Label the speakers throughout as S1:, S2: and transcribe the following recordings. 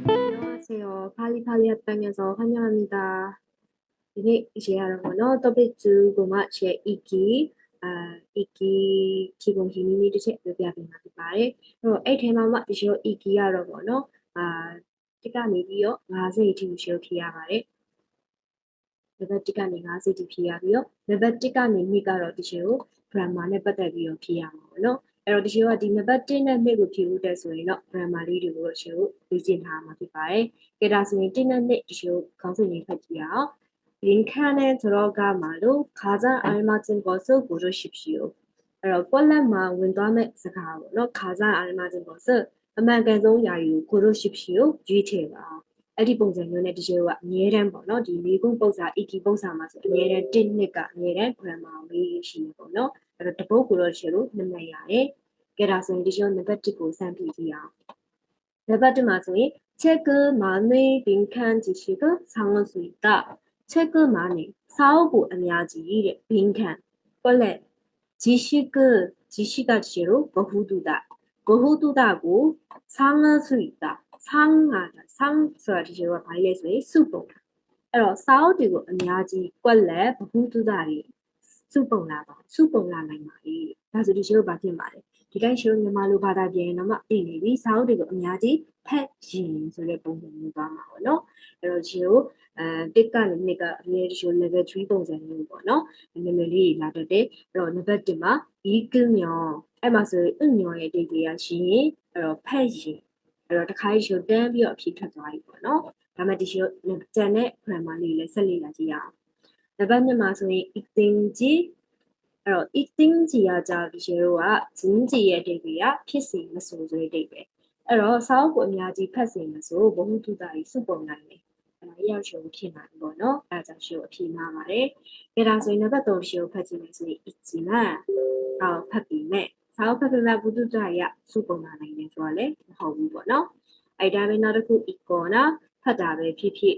S1: 안녕하세요. 칼리칼리 학당에서 환영합니다. 이제 알아보는 topic 2 제 이기 기본 기능이 되게 의미하는 말이에요. 그리고 이 테마만 이제 이기 알아보는 제가 내비요 50 뒤로 피하가래. 내가 제가 내가 50 피하고요. 내가 제가 내니까로 뒤로 그라마네 받아비요 피하고요. အဲ့တော့ဒီရှိုးကဒီနံပါတ်1နဲ့2ကိုဖြည့်ဖို့တက်ဆိုရင်တော့ grammar လေးတွေကိုရှိုးလေ့ကျင့်ထားမှာဖြစ်ပါတယ်။ကဲဒါဆိုရင်1နဲ့2ဒီရှိုးခေါင်းစဉ်လေးဖတ်ကြည့်အောင်။빈칸에 들어가마로 가장 알맞은 것을 고르십시오. အဲ့တော့ column မှာဝင်သွားမဲ့စကားပေါ့နော် 가장 알맞은 것을 အမှန်ကန်ဆုံးယာယီကို go르십시오 ရွေးချယ်ပါ။အဲ့ဒီပုံစံမျိုးနဲ့ဒီရှိုးကအမြဲတမ်းပေါ့နော်ဒီလေးခုပုံစံ EQ ပုံစံမှာဆိုအမြဲတမ်း1နှစ်ကအမြဲတမ်း grammar လေးရှိနေပေါ့နော်။အဲ့တော့တပုတ်ကိုတော့ရှိလို့နှစ်နှစ်ရတယ်။ကဲဒါဆိုရင်ဒီရှိုးနံပါတ်1ကိုစမ်းကြည့်ကြည့်အောင်။နံပါတ်1မှာဆိုရင်책을 많이 빈칸 지식을 상을 수 있다. 책을 많이 사오고 아니야지 빈칸 원래 지식가 지로 거후두다고 상을 수 있다. 상하다 상스가 지시가 바이레스의 수봉အဲ့တော့စာအုပ်တွေကိုအများကြီးကွက်လက်ဘဟုတုတတွေစုပုံလာနိုင်ပါလေဒါဆိုဒီရှိုးဘာဖြစ်ပါလဲဒီတိုင်းရှိုးမြန်မာလိုဘာသာပြန်တော့မှပြင်နေပြီစာအုပ်တွေကိုအများကြီးဖတ်ရင်ဆိုတဲ့ပုံစံမျိုးသွားမှာပေါ့နော်အဲ့တော့ရှိုးတစ်ကနေနှစ်ကအမြဲတရှိုး level 3ပုံစံမျိုးပေါ့နော်နည်းနည်းလေးလာတတ်တယ်အဲ့တော့နံပါတ်1မှာဤကညောအဲ့မှာဆိုရင်ညောရဲ့တိတ်ကြီးရရှိရင်အဲ့တော့ဖတ်ရင်အဲ့တော့တစ်ခါရှိုးတန်းပြီးတော့အဖြစ်ထွက်သွားပြီပေါ့နော်ဒါမှဒီရှိုးကျန်တဲ့ grammar လေးလည်းဆက်လေးလာကြည့်ရအောင်နံပါတ်2မှာဆိုရင် 이등지အဲ့တော့ 이등지ကကြာဒီရှိုးက진지ရဲ့တိတ်ကြီးကဖြစ်စီမဆိုဆိုတဲ့တိတ်ပဲအဲ့တော့စာအုပ်ကိုအများကြီးဖတ်စီမဆိုဘဟုတုတတွေစုပုံနိုင်တယ်အဲ့ရောက်ရှိုးဖြစ်နိုင်ပေါ့နော်အဲ့ဒါကြောင့်ရှိုးအဖြစ်မှာပါတယ်ဒါဒါဆိုရင်နံပါတ်3ရှိုးဖတ်ကြည့်မယ်ဆိုရင် 있지만ဖတ်ပြီးမဲ့စာအုပ်ဖတ်ပြီးမဲ့ဘဟုတုတရစုပုံနိုင်တယ်ဆိုတော့လေမဟုတ်ဘူးပေါ့နော်အဲ့ဒါပဲနောက်တစ်ခု icona ဖတ်တာပဲဖြစ်ဖြစ်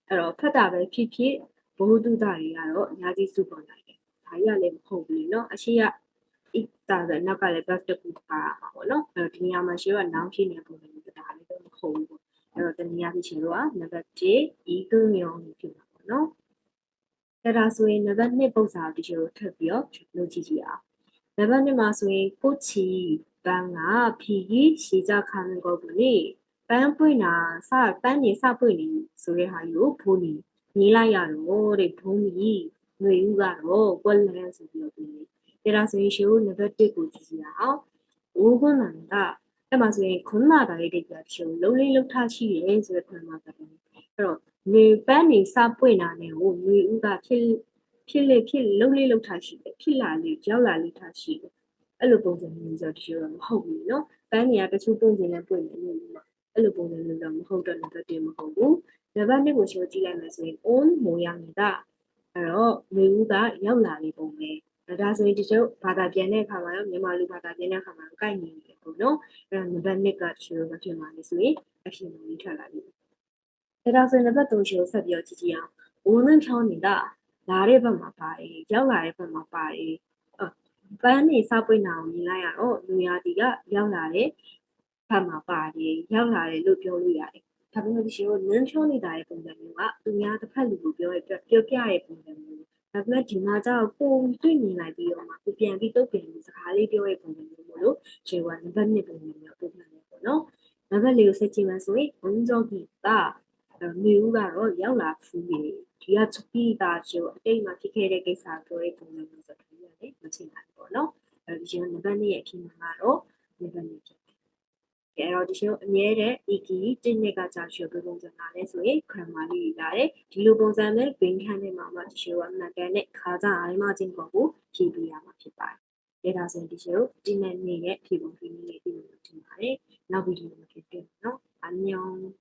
S1: အဲ့တော့ဖတ်တာပဲဖြစ်ဖြစ်ဘဟုတုတတွေကတော့အများကြီးစုပုံနိုင်တယ်ဒါကြီးကလည်းမဟုတ်ဘူးเนาะအရှိက ita ဆိုနောက်ကလည်း verb တစ်ခုပါမှာပေါ့နော်အဲ့တော့ဒီနေရာမှာရှိတော့ noun ဖြစ်နေတဲ့ပုံစံမျိုးဒါလည်းတော့မဟုတ်ဘူးပေါ့အဲ့တော့တနည်းအားဖြင့်ရှိတော့နံပါတ်1 이등용ဖြစ်မှာပေါ့နော်ဒါဆိုရင်နံပါတ်2ပုံစံကိုဒီလိုထပ်ပြီးတော့လုပ်ကြည့်ကြည့်အောင်နံပါတ်2မှာဆိုရင်꽃이 빵아 피기 시작하는 거군요ပန်းပွင့်တာပန်းနေစပွင့်နေဆိုတဲ့ဟာကိုဘုံနေနေလိုက်ရတော့တဲ့ဘုံကြီးຫນွေဦးကတော့ကွက်လန်းဆိုပြီးတော့ပြောတယ်ဒါဆိုရင်ရှိုးနံပါတ်1ကိုကြည့်ကြည့်အောင်โอ้ခွန်းလာတာအဲ့မှာဆိုရင်ခွန်းလာတာလေးတိတ်ပြရှိုးလုံးလေးလောက်ထားရှိတယ်ဆိုတဲ့ခွန်းမှာပဲအဲ့တော့နေပန်းနေစပွင့်တာနဲ့ဟိုຫນွေဦးကဖြစ်လုံးလေးလောက်ထားရှိတယ်ဖြစ်လာလေးရောက်လာလေးထားရှိတယ်အဲ့လိုပုံစံမျိုးဆိုတော့ဒီလိုတော့မဟုတ်ဘူးเนาะပန်းနေကတချို့ပုံစံနဲ့ပွင့်နေလို့အဲ့လိုပုံစံမျိုးတော့မဟုတ်တော့နံပါတ်1မဟုတ်ဘူးနံပါတ်2ကိုရှင်းကြည့်လိုက်မယ်ဆိုရင် on မိုးရနေတာအဲ့တော့ຫນွေဦးကရောက်လာနေပုံပဲဒါဆိုရင်ဒီကျုပ်ဘာသာပြန်တဲ့အခါမှာရောမြန်မာလူဘာသာပြန်တဲ့အခါမှာကိုက်နေတယ်ပေါ့နော်အဲ့တော့နံပါတ်2ကရှင်းလို့ဖြစ်မှာလေဆိုရင်အဖြစ်မှလေးထွက်လာပြီဒါဆိုရင်နံပါတ်3ရှင်းဆက်ပြီးတော့ကြည့်ကြည့်အောင် 오는 편이다လာတဲ့ဘက်မှာပါတယ်ရောက်လာတဲ့ဘက်မှာပါတယ်ပန်းနေစပွင့်တာကိုမြင်လိုက်ရတော့လူရာတီကရောက်လာတဲ့ဖတ်မှာပါတယ်ရောက်လာတယ်လို့ပြောလို့ရတယ်ဒါပေမဲ့ဒီရှင်ကိုနန်းဖြောနေတာရဲ့ပုံစံမျိုးကသူများတစ်ဖက်လူကိုပြောပြတဲ့ပုံစံမျိုးဒါပေမဲ့ဒီမှာကျတော့ပုံတွေ့နေလိုက်ပြီးတော့မှသူပြန်ပြီးတုတ်ပြန်ပြီးစကားလေးပြောတဲ့ပုံစံမျိုးမို့လို့ရှင်ကနံပါတ်2ပုံစံမျိုးပုံမှန်တယ်ပေါ့နော်နံပါတ်4ကိုဆက်ကြည့်မှဆိုရင်ဘုံကြောဂီတာမြေဦးကတော့ရောက်လာဖူးတယ်ဒီကချပီတာကျိုးအတိတ်မှာဖြစ်ခဲ့တဲ့ကိစ္စပြောတဲ့ပုံစံမျိုးဆိုတော့ရတယ်မချိနိုင်ဘူးပေါ့နော်အဲဒီရှင်နံပါတ်2ရဲ့အဖြစ်မှာတော့နံပါတ်2ဖြစ်တယ်အဲ့တော့ဒီရှင်အမြဲတမ်း EQ 1နှစ်ကကြာရှုပ်ပုံစံလာလဲဆိုရင် grammar လေးလာတယ်ဒီလိုပုံစံနဲ့ဘင်းခန်းထဲမှာမှဒီရှင်ကအမှန်တန်နဲ့ခါကြအားမချင်းပေါ်ကိုဖြည့်ပေးရမှာဖြစ်ပါတယ်ဒါဆိုရင်ဒီရှင်ဒီနေ့ရဲ့ဖြည့်ပုံဖြည့်နည်းလေးဒီလိုထင်ပါတယ်နောက်ဗီဒီယိုမှာတွေ့မယ်နော်안녕